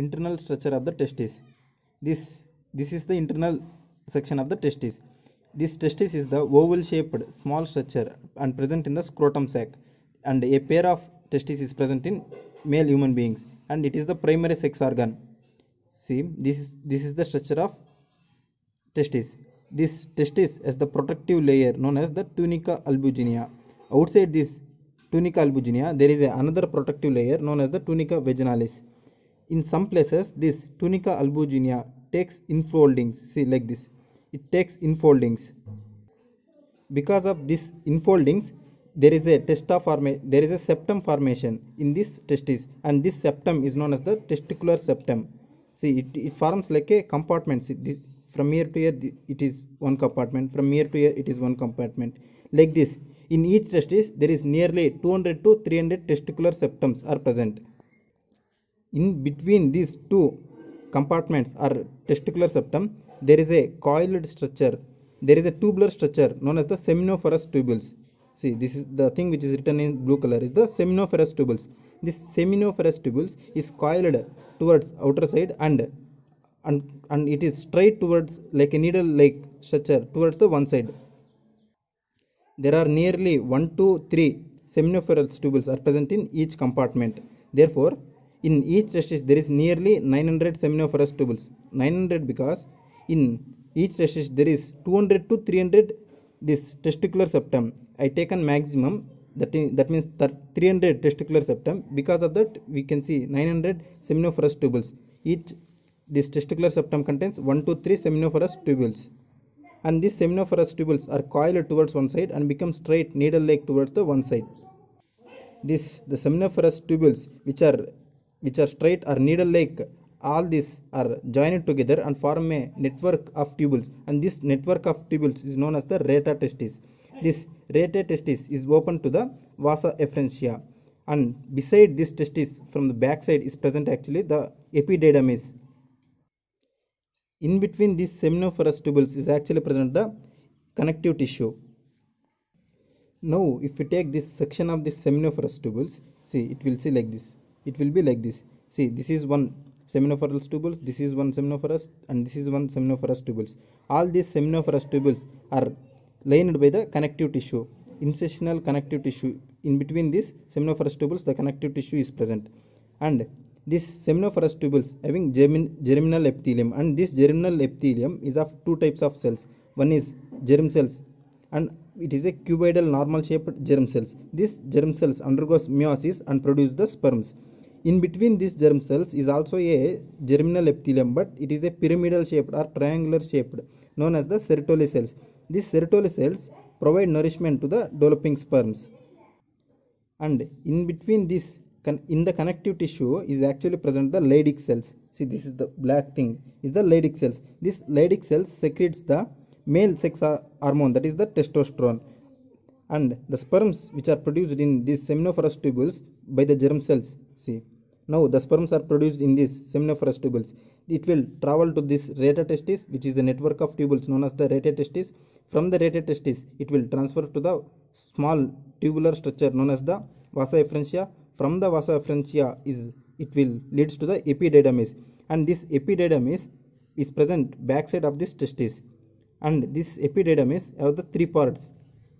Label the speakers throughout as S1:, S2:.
S1: internal structure of the testis. This is the internal section of the testis. This testis is the oval shaped small structure and present in the scrotum sac, and a pair of testes is present in male human beings, and it is the primary sex organ. See, this is the structure of testis. This testis has the protective layer known as the tunica albuginea. Outside this tunica albuginea, there is another protective layer known as the tunica vaginalis. In some places, this tunica albuginea takes infoldings. See, like this, it takes infoldings. Because of this infoldings, there is a septum formation in this testis, and this septum is known as the testicular septum. See, it forms like a compartment. See, this, from here to here it is one compartment, from here to here it is one compartment, like this. In each testis there is nearly 200 to 300 testicular septums are present. In between these two compartments or testicular septum, there is a coiled structure. There is a tubular structure known as the seminiferous tubules. See, this is the thing which is written in blue color is the seminiferous tubules. This seminiferous tubules is coiled towards outer side, and it is straight towards like a needle like structure towards the one side. There are nearly 1 to 3 seminiferous tubules are present in each compartment. Therefore, in each testis there is nearly 900 seminiferous tubules. 900 because in each testis there is 200 to 300 this testicular septum. I taken maximum, that means that 300 testicular septum. Because of that, we can see 900 seminiferous tubules. This testicular septum contains 1 to 3 seminiferous tubules, and these seminiferous tubules are coiled towards one side and become straight needle like towards the one side. The seminiferous tubules which are straight or needle like, all these are joined together and form a network of tubules, and this network of tubules is known as the rete testis. This rete testis is open to the vasa efferentia, and beside this testis from the back side is present actually the epididymis. In between these seminiferous tubules is actually present the connective tissue. Now, if we take this section of this seminiferous tubules, see, it will see like this. It will be like this. See, this is one seminiferous tubules, this is one seminiferous, and this is one seminiferous tubules. All these seminiferous tubules are lined by the connective tissue, incisional connective tissue. In between these seminiferous tubules, the connective tissue is present, and this seminiferous tubules having germinal epithelium, and this germinal epithelium is of two types of cells. One is germ cells, and it is a cuboidal normal shaped germ cells. These germ cells undergoes meiosis and produce the sperms. In between these germ cells is also a germinal epithelium, but it is a pyramidal shaped or triangular shaped, known as the Sertoli cells. These Sertoli cells provide nourishment to the developing sperms, and in between this, in the connective tissue is actually present the Leydig cells. See, this is the black thing is the Leydig cells. This Leydig cells secretes the male sex hormone, that is the testosterone, and the sperms which are produced in these seminiferous tubules by the germ cells. See, now the sperms are produced in these seminiferous tubules. It will travel to this rete testis, which is a network of tubules known as the rete testis. From the rete testis, it will transfer to the small tubular structure known as the vasa efferentia. From the vasa efferentia it will leads to the epididymis, and this epididymis is present backside of this testis, and this epididymis have the three parts.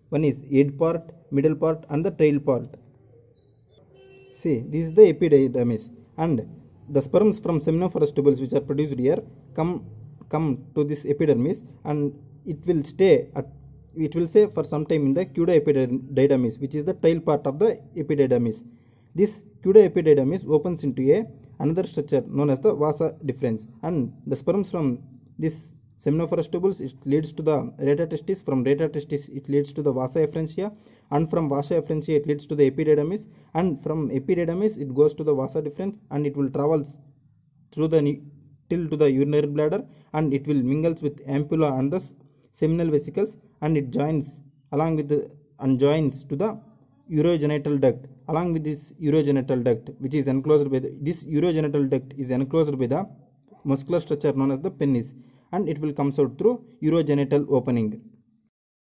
S1: One is head part, middle part, and the tail part. See, this is the epididymis, and the sperms from seminiferous tubules which are produced here come to this epidermis, and it will stay for some time in the pseudoepididymis, which is the tail part of the epididymis. This pseudoepididymis opens into another structure known as the vasa deferens, and the sperms from this seminiferous tubules, it leads to the rete testis. From rete testis, it leads to the vasa efferentia, and from vasa efferentia, it leads to the epididymis, and from epididymis, it goes to the vasa deferens, and it will travels through till to the urinary bladder, and it will mingles with ampulla and the seminal vesicles, and it joins to the urogenital duct. Along with this urogenital duct, which is enclosed by this urogenital duct is enclosed by the muscular structure known as the penis, and it will comes out through urogenital opening.